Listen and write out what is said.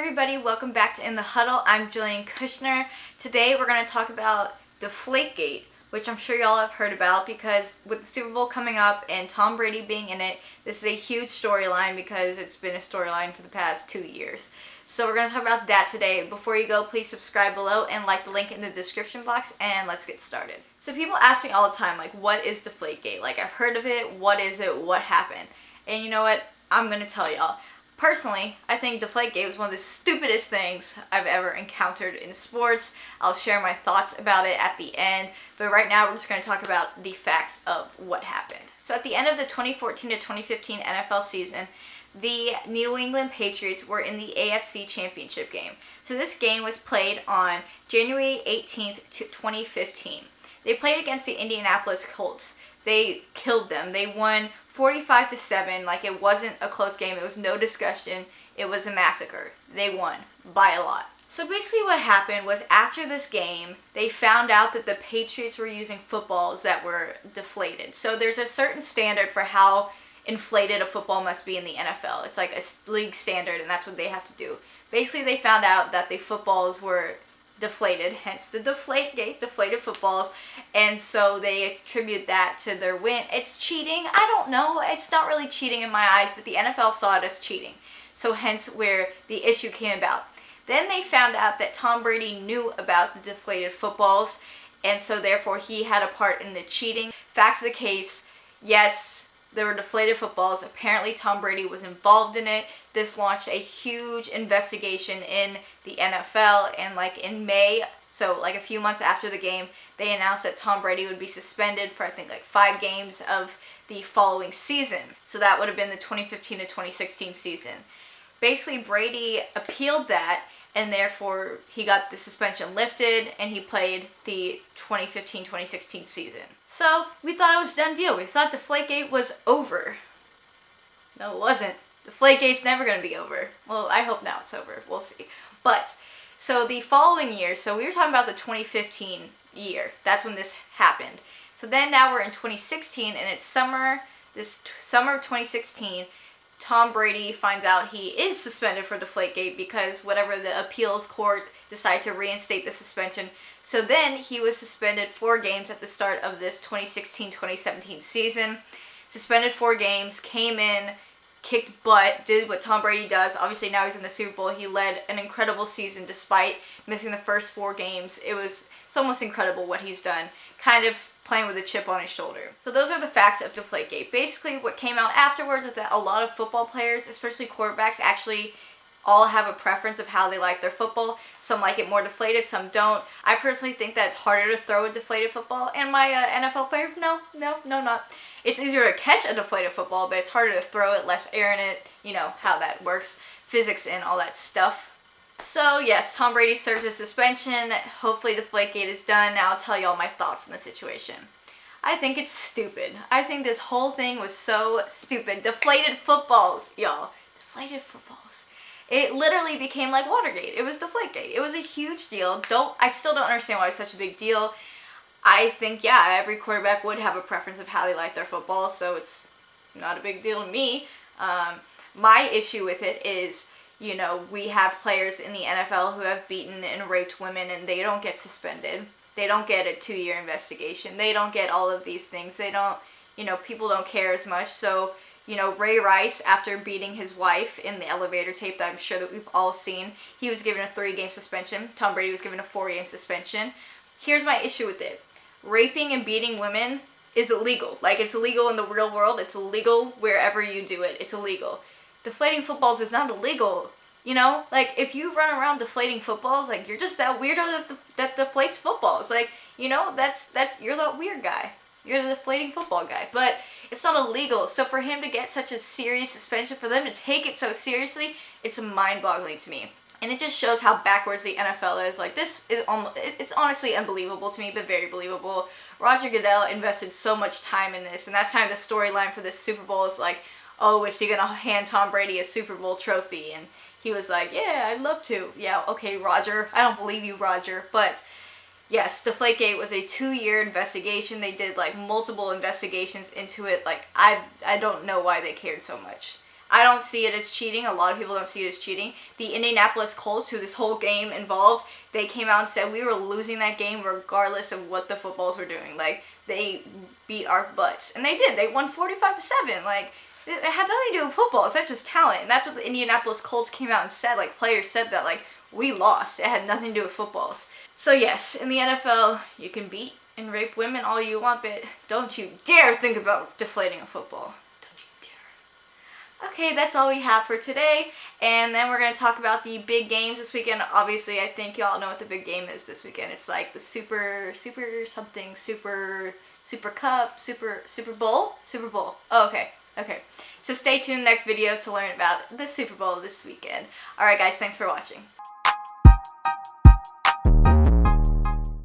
everybody, welcome back to In The Huddle. I'm Jillian Kushner. Today we're going to talk about Deflategate, which I'm sure y'all have heard about because with the Super Bowl coming up and Tom Brady being in it, this is a huge storyline because it's been a storyline for the past 2 years. So we're going to talk about that today. Before you go, please subscribe below and like the link in the description box, and let's get started. So people ask me all the time, like, what is Deflategate? Like, I've heard of it, what is it, what happened? And you know what? I'm going to tell y'all. Personally, I think Deflategate was one of the stupidest things I've ever encountered in sports. I'll share my thoughts about it at the end, but right now we're just going to talk about the facts of what happened. So at the end of the 2014 to 2015 NFL season, the New England Patriots were in the AFC Championship game. So this game was played on January 18th, 2015. They played against the Indianapolis Colts. They killed them. They won 45-7, like it wasn't a close game, it was no discussion, it was a massacre. They won by a lot. So basically what happened was after this game, they found out that the Patriots were using footballs that were deflated. So there's a certain standard for how inflated a football must be in the NFL. It's like a league standard and that's what they have to do. Basically they found out that the footballs were deflated, hence the Deflategate, deflated footballs, and so they attribute that to their win. It's cheating. I don't know. It's not really cheating in my eyes, but the NFL saw it as cheating. So hence where the issue came about. Then they found out that Tom Brady knew about the deflated footballs, and so therefore he had a part in the cheating. Facts of the case, yes, there were deflated footballs. Apparently Tom Brady was involved in it. This launched a huge investigation in the NFL, and like in May, so like a few months after the game, they announced that Tom Brady would be suspended for I think like 5 games of the following season. So that would have been the 2015 to 2016 season. Basically Brady appealed that, and therefore he got the suspension lifted and he played the 2015-2016 season. So we thought it was a done deal. We thought Deflategate was over. No, it wasn't. Deflategate's never going to be over. Well, I hope now it's over. We'll see. But, so the following year, so we were talking about the 2015 year. That's when this happened. So then now we're in 2016 and it's summer of 2016. Tom Brady finds out he is suspended for Deflategate because whatever the appeals court decided to reinstate the suspension. So then he was suspended 4 games at the start of this 2016-2017 season. Suspended 4 games, came in, kicked butt, did what Tom Brady does. Obviously now he's in the Super Bowl. He led an incredible season despite missing the first 4 games. It's almost incredible what he's done. Kind of playing with a chip on his shoulder. So those are the facts of Deflategate. Basically what came out afterwards is that a lot of football players, especially quarterbacks, actually all have a preference of how they like their football. Some like it more deflated, some don't. I personally think that it's harder to throw a deflated football. And my NFL player, no, not. It's easier to catch a deflated football, but it's harder to throw it, less air in it, you know how that works, physics and all that stuff. So yes, Tom Brady served his suspension. Hopefully Deflategate is done. Now I'll tell y'all my thoughts on the situation. I think it's stupid. I think this whole thing was so stupid. Deflated footballs, y'all. Deflated footballs. It literally became like Watergate. It was Deflategate. It was a huge deal. I still don't understand why it's such a big deal. I think, yeah, every quarterback would have a preference of how they like their football, so it's not a big deal to me. My issue with it is, you know, we have players in the NFL who have beaten and raped women and they don't get suspended. They don't get a 2-year investigation. They don't get all of these things. They don't, you know, people don't care as much. So, you know, Ray Rice, after beating his wife in the elevator tape that I'm sure that we've all seen, he was given a 3-game suspension. Tom Brady was given a 4-game suspension. Here's my issue with it. Raping and beating women is illegal. Like, it's illegal in the real world. It's illegal wherever you do it. It's illegal. Deflating footballs is not illegal, you know? Like, if you run around deflating footballs, like, you're just that weirdo that deflates footballs. Like, you know, you're that weird guy. You're the deflating football guy. But it's not illegal. So for him to get such a serious suspension, for them to take it so seriously, it's mind-boggling to me. And it just shows how backwards the NFL is. Like, this is it's honestly unbelievable to me, but very believable. Roger Goodell invested so much time in this, and that's kind of the storyline for this Super Bowl is like, oh, is he going to hand Tom Brady a Super Bowl trophy? And he was like, yeah, I'd love to. Yeah, okay, Roger. I don't believe you, Roger. But yes, Deflategate was a 2-year investigation. They did like multiple investigations into it. Like, I don't know why they cared so much. I don't see it as cheating. A lot of people don't see it as cheating. The Indianapolis Colts, who this whole game involved, they came out and said we were losing that game regardless of what the footballs were doing. Like, they beat our butts. And they did. They won 45-7. Like, it had nothing to do with football. It's not just talent. And that's what the Indianapolis Colts came out and said. Like, players said that, like, we lost. It had nothing to do with footballs. So yes, in the NFL, you can beat and rape women all you want, but don't you dare think about deflating a football. Don't you dare. Okay, that's all we have for today. And then we're going to talk about the big games this weekend. Obviously, I think y'all know what the big game is this weekend. It's like the Super Cup, Super Bowl? Super Bowl. Oh, okay. So stay tuned next video to learn about the Super Bowl this weekend. Alright guys, thanks for watching.